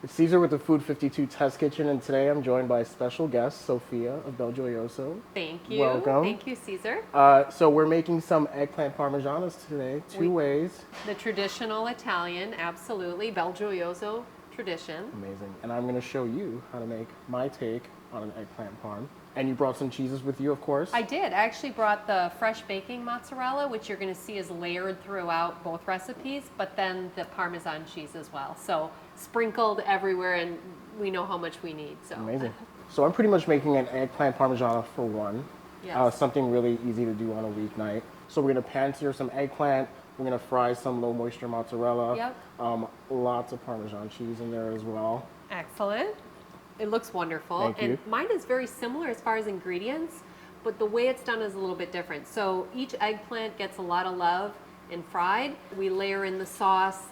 It's Cesar with the Food52 Test Kitchen, and today I'm joined by special guest, Sofia of BelGioioso. Thank you. Welcome. Thank you, Cesar. So we're making some eggplant parmesanas today, two ways. The traditional Italian, absolutely. BelGioioso tradition. Amazing. And I'm going to show you how to make my take on an eggplant parm. And you brought some cheeses with you, of course. I did. I actually brought the fresh baking mozzarella, which you're going to see is layered throughout both recipes, but then the Parmesan cheese as well. So sprinkled everywhere, and we know how much we need. So amazing. So I'm pretty much making an eggplant parmigiana for one. Yes. Something really easy to do on a weeknight. So we're going to pan sear some eggplant. We're going to fry some low moisture mozzarella. Yep. Lots of Parmesan cheese in there as well. Excellent. It looks wonderful. Thank you. And mine is very similar as far as ingredients, but the way it's done is a little bit different. So each eggplant gets a lot of love and fried. We layer in the sauce,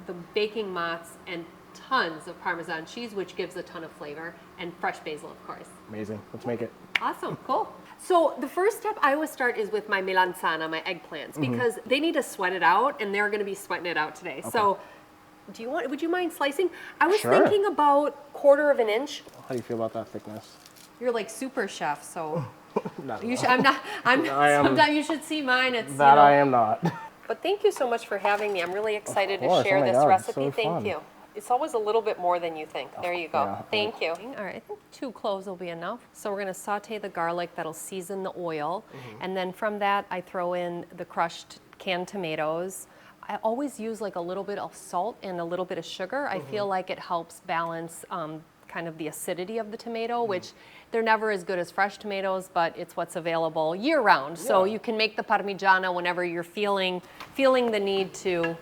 the baking mozz, and tons of Parmesan cheese, which gives a ton of flavor, and fresh basil, of course. Amazing. Let's make it. Awesome. Cool. So the first step I always start is with my melanzana, my eggplants, because they need to sweat it out, and they're going to be sweating it out today. Okay. So would you mind slicing? I was thinking about 1/4 of an inch. How do you feel about that thickness? You're like super chef, so Not you should. Sometimes you should see mine. It's that I am not. But thank you so much for having me. I'm really excited to course. share Oh my this God, recipe. so Thank fun. you. It's always a little bit more than you think. There you go. Yeah. Thank you. All right, I think 2 cloves will be enough. So we're going to saute the garlic. That'll season the oil. And then from that, I throw in the crushed canned tomatoes. I always use like a little bit of salt and a little bit of sugar. I feel like it helps balance kind of the acidity of the tomato, which they're never as good as fresh tomatoes, but it's what's available year round. So you can make the Parmigiana whenever you're feeling the need to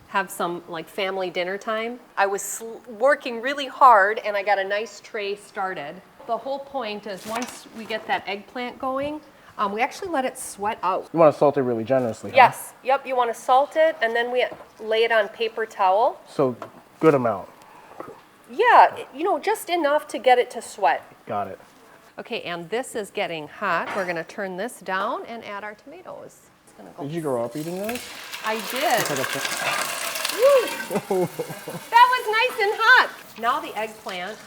have some like family dinner time. I was working really hard and I got a nice tray started. The whole point is once we get that eggplant going, we actually let it sweat out. You want to salt it really generously, huh? Yes, yep, you want to salt it and then we lay it on paper towel. So, good amount. Yeah, just enough to get it to sweat. Got it. Okay, and this is getting hot. We're gonna turn this down and add our tomatoes. It's gonna go. Did you grow up eating those? I did. Woo! That was nice and hot. Now the eggplant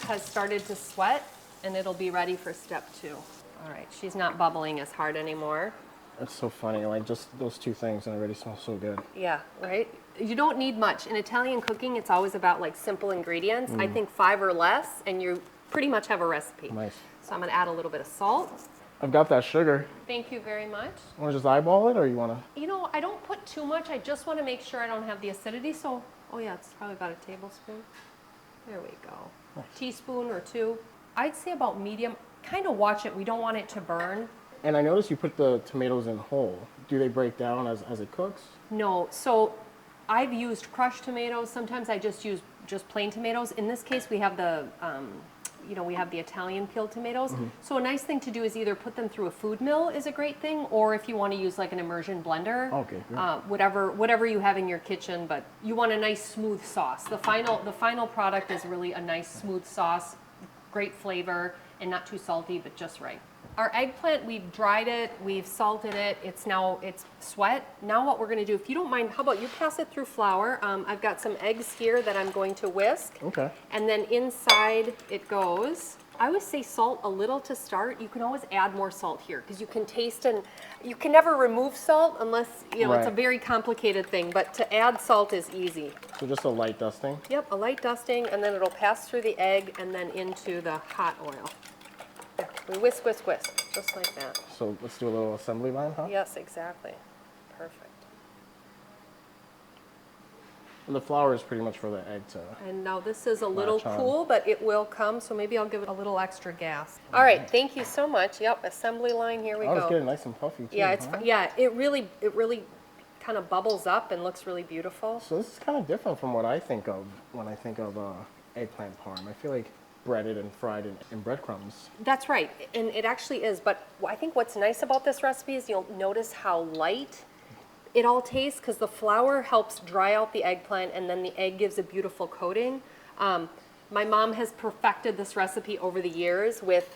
has started to sweat and it'll be ready for step 2. All right, she's not bubbling as hard anymore. That's so funny, like just those 2 things and it already smells so good. Yeah, right? You don't need much. In Italian cooking, it's always about like simple ingredients. I think 5 or less and you pretty much have a recipe. Nice. So I'm gonna add a little bit of salt. I've got that sugar. Thank you very much. You want to just eyeball it or you want to? I don't put too much. I just want to make sure I don't have the acidity. So, oh yeah, it's probably about a tablespoon. There we go. Nice. Teaspoon or 2. I'd say about medium. Kind of watch it. We don't want it to burn. And I noticed you put the tomatoes in whole. Do they break down as it cooks? No. So I've used crushed tomatoes. Sometimes I just use plain tomatoes. In this case, we have the we have the Italian peeled tomatoes. So a nice thing to do is either put them through a food mill is a great thing, or if you want to use like an immersion blender, Okay, great. Whatever you have in your kitchen, but you want a nice smooth sauce. The final product is really a nice smooth sauce, great flavor, and not too salty, but just right. Our eggplant, we've dried it, we've salted it, it's sweat. Now what we're gonna do, if you don't mind, how about you pass it through flour? I've got some eggs here that I'm going to whisk. Okay. And then inside it goes. I always say salt a little to start. You can always add more salt here because you can taste and you can never remove salt unless, it's a Right. very complicated thing, but to add salt is easy. So just a light dusting? Yep, a light dusting and then it'll pass through the egg and then into the hot oil. There, we whisk, whisk, whisk, just like that. So let's do a little assembly line, huh? Yes, exactly. Perfect. And the flour is pretty much for the egg to... And now this is a little Latch on. cool, but it will come, so maybe I'll give it a little extra gas. All right, thank you so much. Yep, assembly line, here we Oh, it's go. getting nice and puffy too, Yeah, it's huh? it really kind of bubbles up and looks really beautiful. So this is kind of different from what I think of when I think of eggplant parm. I feel like breaded and fried in breadcrumbs. That's right, and it actually is, but I think what's nice about this recipe is you'll notice how light it all tastes because the flour helps dry out the eggplant and then the egg gives a beautiful coating. My mom has perfected this recipe over the years with,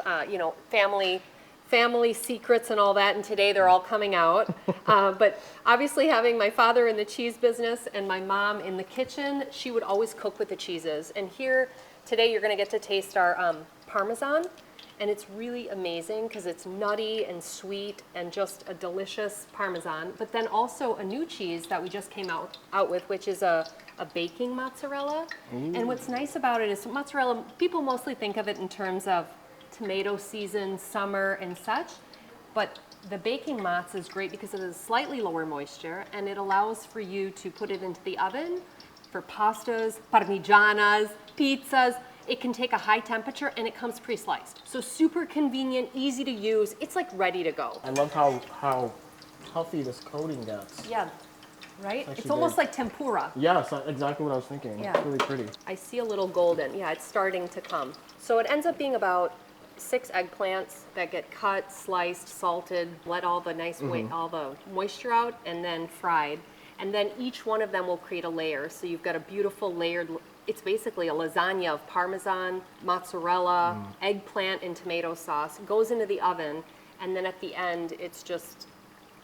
family family secrets and all that, and today they're all coming out. But obviously having my father in the cheese business and my mom in the kitchen, she would always cook with the cheeses. And here today you're gonna get to taste our Parmesan, and it's really amazing because it's nutty and sweet and just a delicious Parmesan. But then also a new cheese that we just came out with, which is a baking mozzarella. Ooh. And what's nice about it is mozzarella, people mostly think of it in terms of tomato season, summer, and such. But the baking mozz is great because it is slightly lower moisture, and it allows for you to put it into the oven for pastas, parmigianas, pizzas. It can take a high temperature, and it comes pre-sliced. So super convenient, easy to use. It's like ready to go. I love how puffy this coating gets. Yeah, right? It's almost like tempura. Yes, exactly what I was thinking. Yeah. It's really pretty. I see a little golden. Yeah, it's starting to come. So it ends up being about 6 eggplants that get cut, sliced, salted, let all the nice all the moisture out, and then fried. And then each one of them will create a layer. So you've got a beautiful layered, it's basically a lasagna of Parmesan, mozzarella, eggplant, and tomato sauce. It goes into the oven, and then at the end, it's just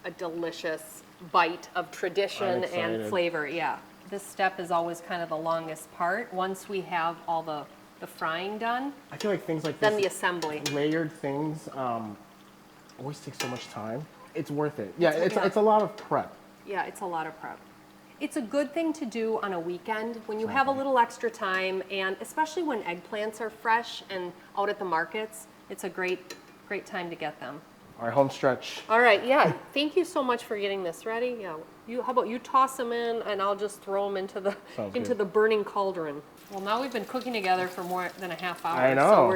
a delicious bite of tradition and flavor. Yeah. This step is always kind of the longest part. Once we have all the frying done, I feel like things like then this, the assembly. Layered things always take so much time. It's worth it. Yeah, it's a lot of prep. Yeah, it's a lot of prep. It's a good thing to do on a weekend when you have a little extra time, and especially when eggplants are fresh and out at the markets, it's a great time to get them. All right, home stretch. All right, yeah. Thank you so much for getting this ready. Yeah, how about you toss them in, and I'll just throw them into the burning cauldron. Well, now we've been cooking together for more than a half hour. I know.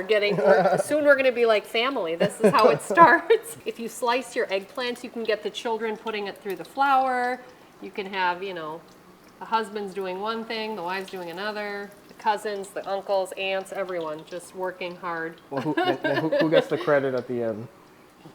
So soon we're going to be like family. This is how it starts. If you slice your eggplants, you can get the children putting it through the flour. You can have, the husbands doing one thing, the wives doing another, the cousins, the uncles, aunts, everyone just working hard. Well, who gets the credit at the end?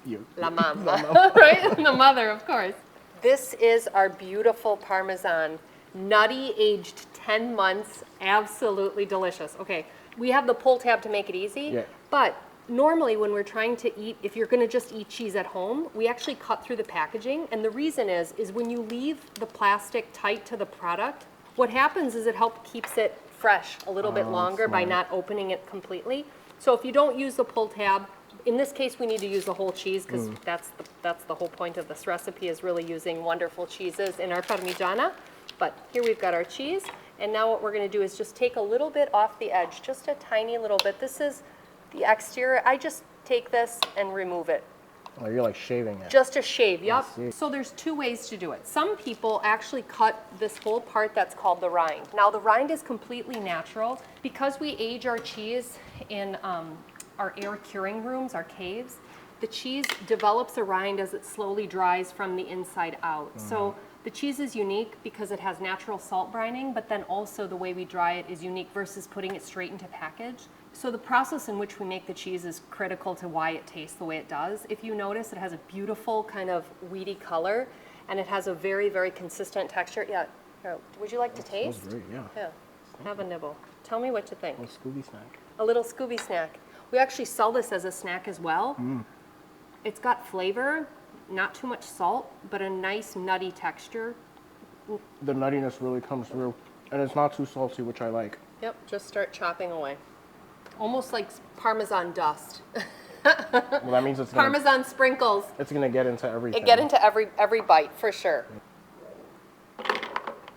You. La mama, right? The mother, of course. This is our beautiful Parmesan, nutty, aged 10 months, absolutely delicious. Okay, we have the pull tab to make it easy, but normally when we're trying to eat, if you're gonna just eat cheese at home, we actually cut through the packaging, and the reason is when you leave the plastic tight to the product, what happens is it keeps it fresh a little bit longer by not opening it completely. So if you don't use the pull tab, in this case, we need to use the whole cheese because that's the whole point of this recipe, is really using wonderful cheeses in our parmigiana. But here we've got our cheese, and now what we're going to do is just take a little bit off the edge, just a tiny little bit. This is the exterior. I just take this and remove it. Oh, you're like shaving it. Just a shave, yep. So there's 2 ways to do it. Some people actually cut this whole part that's called the rind. Now the rind is completely natural. Because we age our cheese in our air curing rooms, our caves, the cheese develops a rind as it slowly dries from the inside out. So the cheese is unique because it has natural salt brining, but then also the way we dry it is unique versus putting it straight into package. So the process in which we make the cheese is critical to why it tastes the way it does. If you notice, it has a beautiful kind of weedy color, and it has a very, very consistent texture. Yeah, here, would you like to taste? That's great, yeah. Yeah, have a nibble. Tell me what you think. A little Scooby snack. A little Scooby snack. We actually sell this as a snack as well. It's got flavor, not too much salt, but a nice nutty texture. The nuttiness really comes through, and it's not too salty, which I like. Yep, just start chopping away. Almost like Parmesan dust. Well, that means it's gonna, Parmesan sprinkles. It's gonna get into everything. It get into every bite for sure.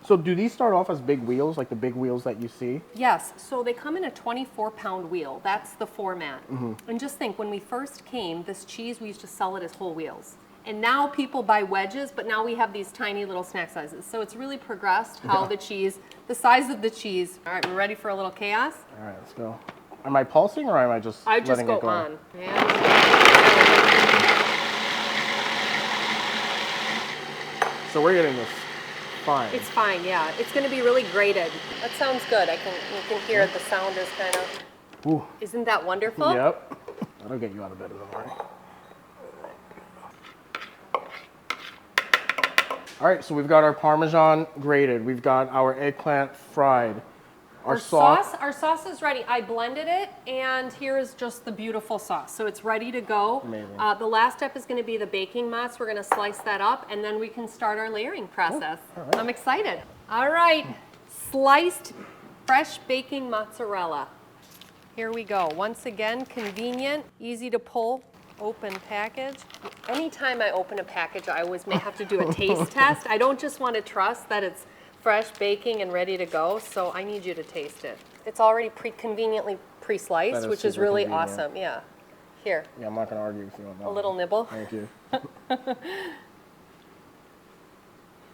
So do these start off as big wheels, like the big wheels that you see? Yes, so they come in a 24-pound wheel. That's the format. And just think, when we first came, this cheese, we used to sell it as whole wheels. And now people buy wedges, but now we have these tiny little snack sizes. So it's really progressed how the size of the cheese. All right, we're ready for a little chaos? All right, let's go. Am I pulsing or am I just letting it go? On. Yeah. So we're getting this fine. It's fine, yeah. It's going to be really grated. That sounds good. You can hear the sound is kind of. Ooh. Isn't that wonderful? Yep. That'll get you out of bed in the morning. All right, so we've got our Parmesan grated. We've got our eggplant fried. Our sauce. Our sauce is ready. I blended it, and here is just the beautiful sauce. So it's ready to go. Amazing. The last step is going to be the baking mozz. We're going to slice that up, and then we can start our layering process. all right. I'm excited. All right, sliced fresh baking mozzarella. Here we go. Once again, convenient, easy to pull, open package. Anytime I open a package, I always may have to do a taste test. I don't just want to trust that it's fresh baking and ready to go, so I need you to taste it. It's already conveniently pre-sliced, which is super really convenient. awesome. Yeah. Here, Yeah, I'm not going to argue with you on that. a little nibble. Thank you.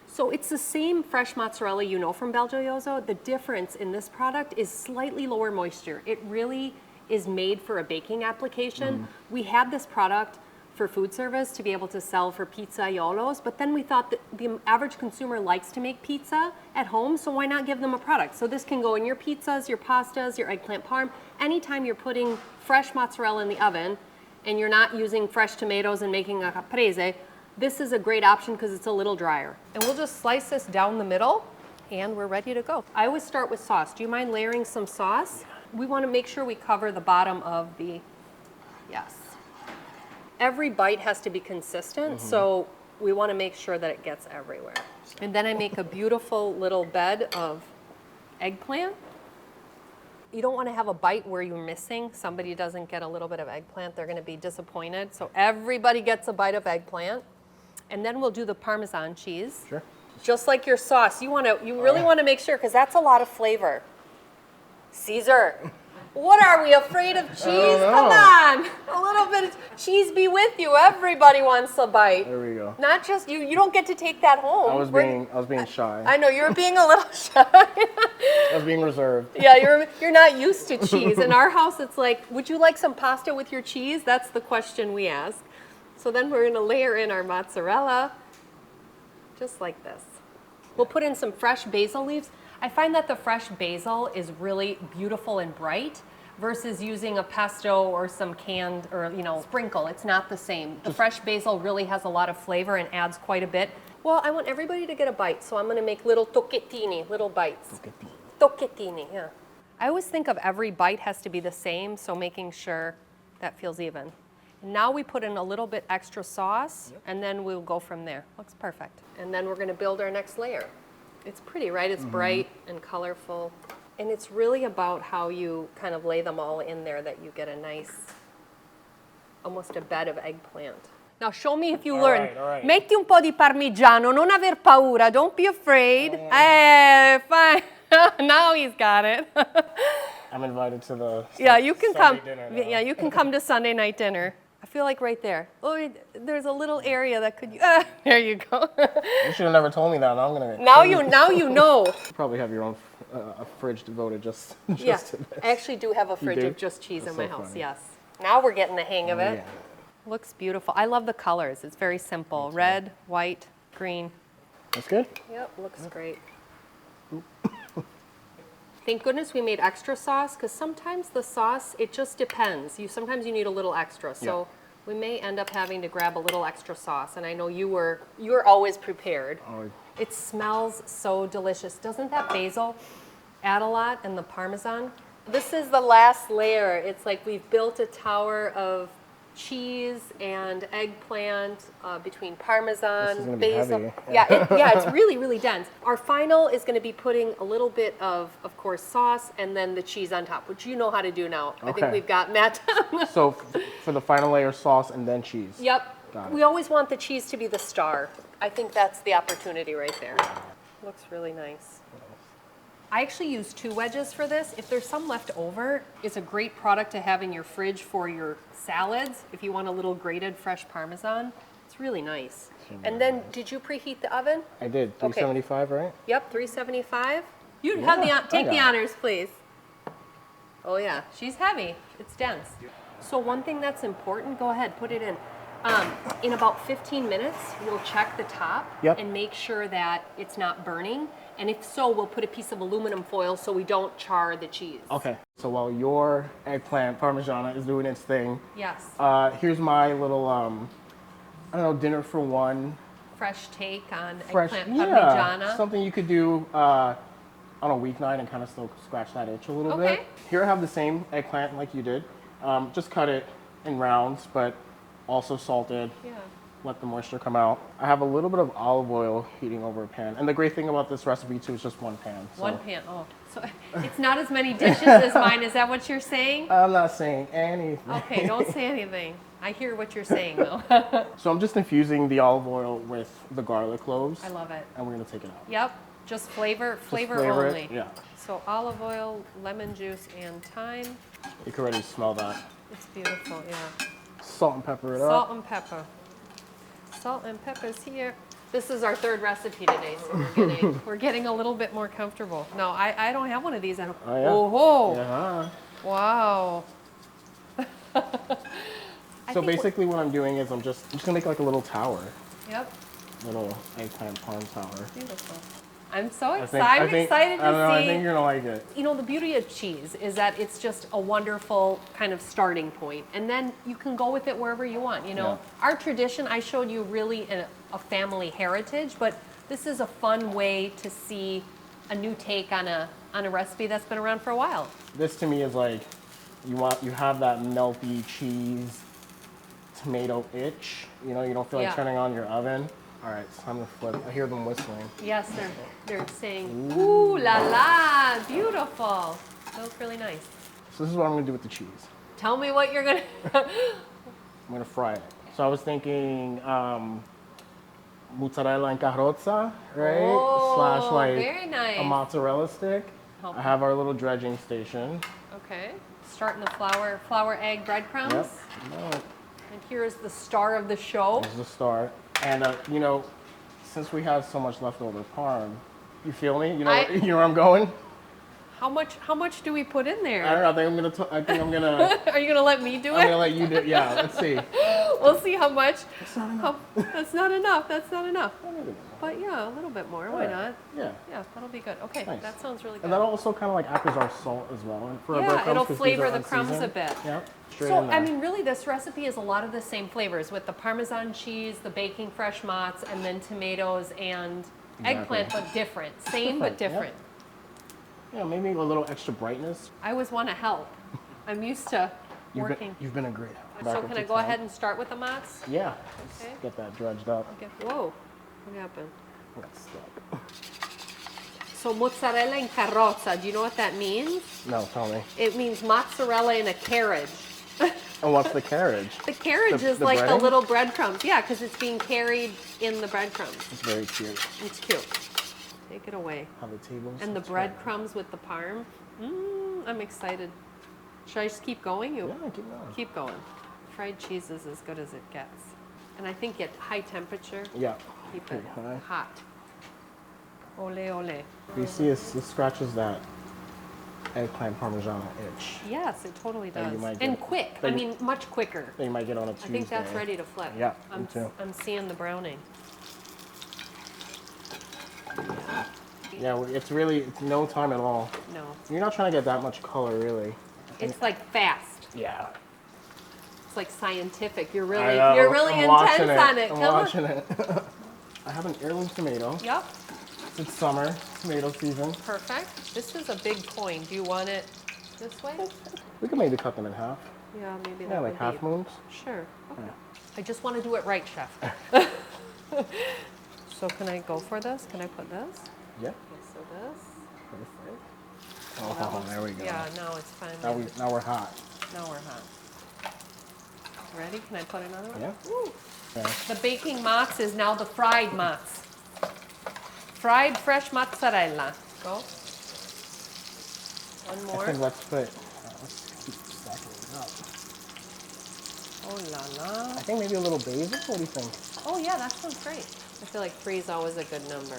So it's the same fresh mozzarella you know from BelGioioso. The difference in this product is slightly lower moisture. It really is made for a baking application. We had this product for food service to be able to sell for pizzaiolos, but then we thought that the average consumer likes to make pizza at home, so why not give them a product? So this can go in your pizzas, your pastas, your eggplant parm. Anytime you're putting fresh mozzarella in the oven and you're not using fresh tomatoes and making a caprese, this is a great option because it's a little drier. And we'll just slice this down the middle and we're ready to go. I always start with sauce. Do you mind layering some sauce? We want to make sure we cover the bottom of the, yes. Every bite has to be consistent, so we want to make sure that it gets everywhere. And then I make a beautiful little bed of eggplant. You don't want to have a bite where you're missing. Somebody doesn't get a little bit of eggplant, they're going to be disappointed. So everybody gets a bite of eggplant. And then we'll do the Parmesan cheese. Sure. Just like your sauce, you really want to make sure, because that's a lot of flavor. Cesar, what are we afraid of cheese? Come on, a little bit of cheese be with you. Everybody wants a bite. There we go. Not just you. You don't get to take that home. I was being shy. I know you're being a little shy. I was being reserved. Yeah, you're not used to cheese. In our house, it's like, would you like some pasta with your cheese? That's the question we ask. So then we're gonna layer in our mozzarella, just like this. We'll put in some fresh basil leaves. I find that the fresh basil is really beautiful and bright versus using a pesto or some canned or, sprinkle. It's not the same. The fresh basil really has a lot of flavor and adds quite a bit. Well, I want everybody to get a bite, so I'm gonna make little tocchettini, little bites. Tocchettini, yeah. I always think of every bite has to be the same, so making sure that feels even. Now we put in a little bit extra sauce, and then we'll go from there. Looks perfect. And then we're gonna build our next layer. It's pretty, right? It's bright and colorful. And it's really about how you kind of lay them all in there that you get a nice, almost a bed of eggplant. Now show me if you learn. All right. Metti un po' di parmigiano, non aver paura, don't be afraid. Fine. Now he's got it. I'm invited to the You can Sunday come. dinner now. Yeah, you can come to Sunday night dinner. I feel like right there. Oh, there's a little area that could. There you go. You should have never told me that. I'm gonna. Now you know. You probably have your own a fridge devoted just Yeah, to this. I actually do have a fridge do? of just cheese That's in my so house. funny. Yes. Now we're getting the hang of it. Yeah. Looks beautiful. I love the colors. It's very simple. Red, white, green. That's good. Yep, looks great. Thank goodness we made extra sauce, because sometimes the sauce, it just depends. Sometimes you need a little extra, so we may end up having to grab a little extra sauce. And I know you're always prepared. Oh, It smells so delicious. Doesn't that basil add a lot, and the Parmesan? This is the last layer. It's like we've built a tower of cheese and eggplant between Parmesan, This is gonna be basil. heavy. Yeah, it's really, really dense. Our final is going to be putting a little bit of course, sauce and then the cheese on top, which you know how to do now. I think Okay. we've got Matt. So for the final layer, sauce and then cheese. Yep. Got it. We always want the cheese to be the star. I think that's the opportunity right there. Looks really nice. I actually use 2 wedges for this. If there's some left over, it's a great product to have in your fridge for your salads. If you want a little grated fresh Parmesan, it's really nice. And then, did you preheat the oven? I did. 375, right? Yep, 375. You have take the honors, please. Oh yeah, she's heavy. It's dense. So one thing that's important, go ahead, put it in. In about 15 minutes, we'll check the top and make sure that it's not burning. And if so, we'll put a piece of aluminum foil so we don't char the cheese. Okay. So while your eggplant parmigiana is doing its thing, Yes. here's my little, dinner for one. Fresh take on Fresh, eggplant parmigiana. something you could do on on a weeknight and kind of still scratch that itch a little Okay. bit. Here I have the same eggplant like you did. Just cut it in rounds, but also salted. Yeah. Let the moisture come out. I have a little bit of olive oil heating over a pan. And the great thing about this recipe too is just one pan. So. One pan. Oh, so it's not as many dishes as mine. Is that what you're saying? I'm not saying anything. Okay, don't say anything. I hear what you're saying though. So I'm just infusing the olive oil with the garlic cloves. I love it. And we're gonna take it out. Yep, just flavor Flavor only. it, yeah. So olive oil, lemon juice, and thyme. You can already smell that. It's beautiful, yeah. Salt and pepper it Salt up. and pepper. Salt and pepper's here. This is our third recipe today, so we're getting a little bit more comfortable. No, I don't have one of these at home. Oh, yeah. Oh, Yeah. wow. So basically what I'm doing is I'm just gonna make like a little tower. Yep, Little eggplant parm tower. beautiful. I'm so I excited. think- I'm excited to I don't know, see. I think you're gonna like it. You know, the beauty of cheese is that it's just a wonderful kind of starting point, and then you can go with it wherever you want. You know, our tradition, I showed you really a family heritage, but this is a fun way to see a new take on a recipe that's been around for a while. This to me is like, you have that melty cheese, tomato itch. You know, you don't feel like Yeah. turning on your oven. All right, it's time to flip. I hear them whistling. Yes, they're saying, ooh la la, beautiful. Smells really nice. So this is what I'm gonna do with the cheese. Tell me what you're gonna. I'm gonna fry it. So I was thinking mozzarella and carrozza, right? Oh, Slash like very nice. a mozzarella stick. Help. I have our little dredging station. Okay, starting the flour, egg, breadcrumbs. Yep. No, And here is the star of the show. this is the start. And you know, since we have so much leftover parm, you feel me? You know, you know where I'm going? How much do we put in there? I don't know. I think I'm gonna. Are you gonna let me do I'm it? gonna let you do. Yeah. Let's see. We'll see how much. It's not enough. That's not enough. That's not enough. A little bit. But yeah, a little bit more. Why Alright. not? Yeah. Yeah, that'll be good. Okay, Nice. that sounds really good. And that also kind of like acts as our salt as well. And for our Yeah, breadcrumbs, it'll 'cause these flavor are the crumbs a unseasoned. bit. Yep. Straight So, in there. I mean, really, this recipe is a lot of the same flavors with the Parmesan cheese, the baking fresh mozz, and then tomatoes and eggplant, but different. Same, but Different, yep. different. Yeah, maybe a little extra brightness. I always want to help. I'm used to working. You've been a great help. So Back can up I to go 10. ahead and start with the mozz? Yeah. Let's Okay. get that dredged up. Okay. Whoa, what happened? Got stuck. So mozzarella in carrozza, do you know what that means? No, tell me. It means mozzarella in a carriage. And what's the carriage? The carriage The- is the like the breading? little breadcrumbs. Yeah, because it's being carried in the breadcrumbs. It's very cute. It's cute. Take it away. How the tables. And the breadcrumbs with the parm. I'm excited. Should I just keep going? Yeah, keep going. Keep going. Fried cheese is as good as it gets. And I think at high temperature, Yeah. keep it Pretty high. hot. Ole, ole. You see, it scratches that eggplant parmesan itch Yes, it totally That you does. might And get- quick. that I you- mean, much quicker. that you might get on a I Tuesday. think that's ready to flip. Yeah, me I'm, too. I'm seeing the browning. Yeah, it's no time at all. No. You're not trying to get that much color, really. It's like fast. Yeah. It's like scientific. You're I really know, you're really I'm watching intense on it. I'm Come watching on. it. I have an heirloom tomato. Yep. It's summer, tomato season. Perfect. This is a big coin. Do you want it this way? We could maybe cut them in half. Yeah, maybe that Yeah, would like half be. moons. Sure. Okay. Yeah. I just want to do it right, chef. So can I go for this? Can I put this? Yeah. Okay, so this. Perfect. That Oh, looks- there we go. Yeah, now it's fine. Now we're hot. Now we're hot. Ready? Can I put another one? Yeah. Ooh. Yeah. The baking mozz is now the fried mozz. Fried fresh mozzarella. Go. One I more. think let's keep stacking it up. Oh la la. I think maybe a little basil. What do you think? Oh yeah, that sounds great. I feel like 3 is always a good number.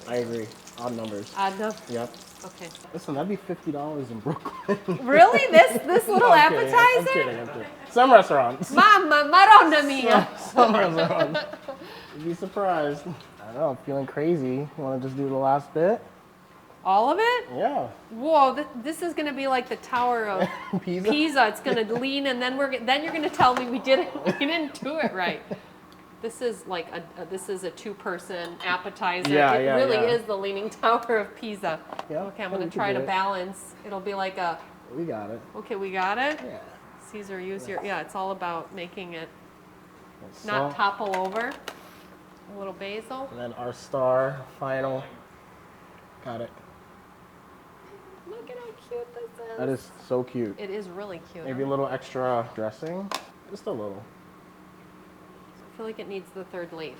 I agree. Odd numbers. Odd number. Yep. Okay. Listen, that'd be $50 in Brooklyn. Really? This little I'm kidding, appetizer? I'm kidding. I'm kidding. Some restaurants. Mamma Madonna mia. Some restaurants. You'd be surprised. I don't know. I'm feeling crazy. You want to just do the last bit? All of it? Yeah. Whoa, this is gonna be like the Tower of Pizza? Pisa. It's gonna lean, and then you're gonna tell me we didn't do it right. This is like this is a two-person appetizer. Yeah, it yeah, really yeah. is the Leaning Tower of Pisa. Yeah, Okay, I'm we gonna can try do to it. balance. It'll be like a, We got it. okay, we got it? Yeah. Cesar, use your, yeah, it's all about making it That's not salt. topple over. A little basil. And then our star, final. Got it. Look at how cute this is. That is so cute. It is really cute. Maybe a little extra dressing. Just a little. I feel like it needs the third leaf.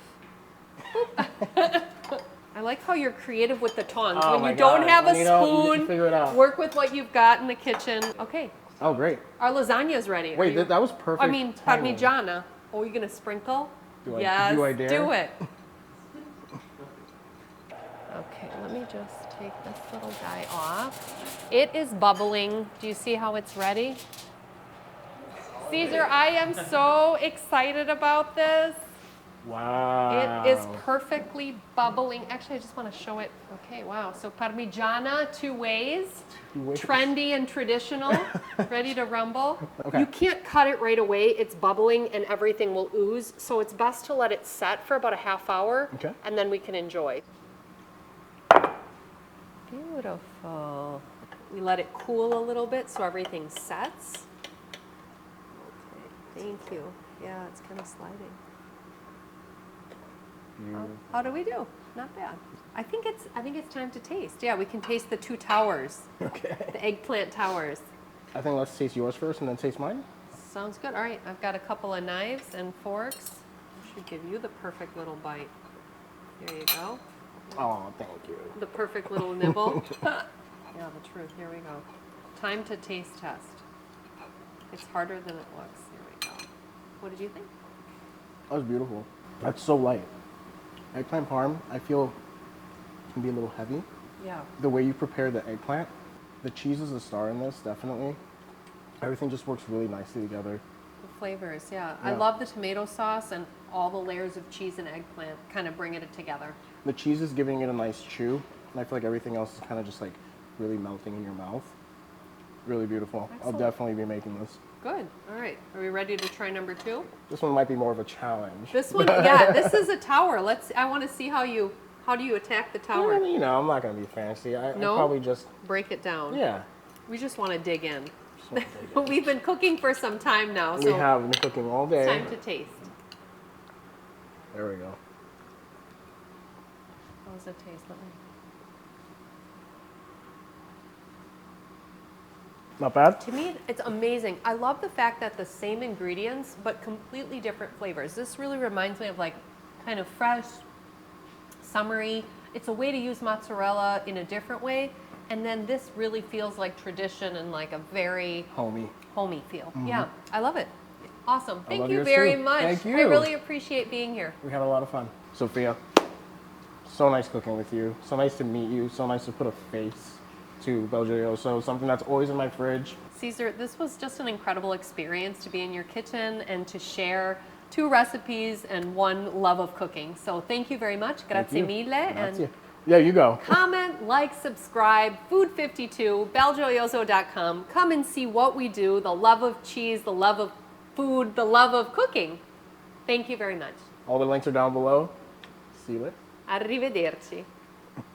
I like how you're creative with the tongs. Oh when my you don't God. have When a you don't, you spoon, just figure it out. work with what you've got in the kitchen. Okay, Oh, great. our lasagna's ready. Wait, that was perfect. I mean, timing. parmigiana. Oh, you're gonna sprinkle? Do I- Yes, do I dare? do it. Okay, let me just take this little guy off. It is bubbling. Do you see how it's ready? Cesar, I am so excited about this. Wow. It is perfectly bubbling. Actually, I just want to show it. Okay, wow. So parmigiana, two ways. Trendy and traditional. Ready to rumble. Okay. You can't cut it right away. It's bubbling and everything will ooze. So it's best to let it set for about a half hour. Okay. And then we can enjoy. Beautiful. We let it cool a little bit so everything sets. Okay, thank you. Yeah, it's kind of sliding. How do we do? Not bad. I think it's time to taste. Yeah, we can taste the two towers. Okay. The eggplant towers. I think let's taste yours first and then taste mine. Sounds good. All right, I've got a couple of knives and forks. Should give you the perfect little bite. There you go. Oh, thank you. The perfect little nibble. Yeah, the truth. Here we go. Time to taste test. It's harder than it looks. Here we go. What did you think? That was beautiful. That's so light. Eggplant parm, I feel, can be a little heavy. Yeah. The way you prepare the eggplant, the cheese is a star in this, definitely. Everything just works really nicely together. The flavors, yeah. I Yeah. love the tomato sauce and all the layers of cheese and eggplant kind of bringing it together. The cheese is giving it a nice chew, and I feel like everything else is kind of just like really melting in your mouth. Really beautiful. Excellent. I'll definitely be making this. Good. All right. Are we ready to try number 2? This one might be more of a challenge. This one, yeah, this is a tower. I want to see how do you attack the tower? Well, you know, I'm not going to be fancy. I No? probably just, Break it down. yeah. We just want to dig in. Just wanna take it. We've been cooking for some time now, We so have been cooking all day. it's time to taste. There we go. How does it taste? Let me. Not bad? To me, it's amazing. I love the fact that the same ingredients, but completely different flavors. This really reminds me of like kind of fresh, summery. It's a way to use mozzarella in a different way. And then this really feels like tradition and like a very Homey. homey feel. Yeah, I love it. Awesome. Thank love you yours very too. much. Thank you. I really appreciate being here. We had a lot of fun. Sophia, so nice cooking with you. So nice to meet you. So nice to put a face to BelGioioso, something that's always in my fridge. Cesar, this was just an incredible experience to be in your kitchen and to share 2 recipes and 1 love of cooking. So thank you very much. Grazie mille. Grazie. And Yeah, you go. comment, like, subscribe, Food52, BelGioioso.com. Come and see what we do, the love of cheese, the love of food, the love of cooking. Thank you very much. All the links are down below. See you later. Arrivederci.